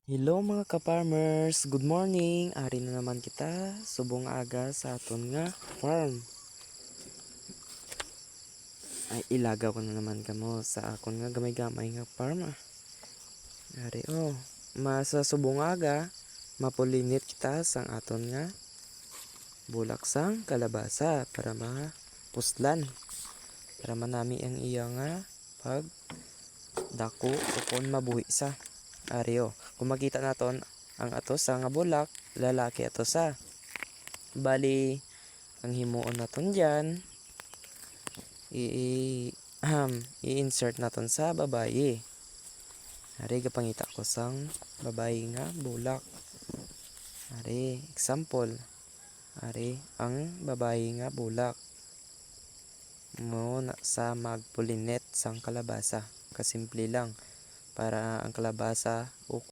Hello mga ka-farmers, good morning. Ari na naman kita subong aga sa aton nga farm. Ay ilaga ko na naman kamo sa akon nga gamay-gamay nga farm. Ari masa subong aga mapulinit kita sang aton nga bulak sang kalabasa para mapuslan. Para manami ang iya nga pag dako o kung mabuhi sa. Ari kung makita naton ang ato sa nga bulak, lalaki ato sa. Bali, ang himuon naton dyan, i-insert naton sa babayi. Ari, gapangita ko sang babayi nga bulak. Ari, example. Ari, ang babayi nga bulak. Mo na sa magpulinet sang kalabasa. Kasimple lang. Para ang kalabasa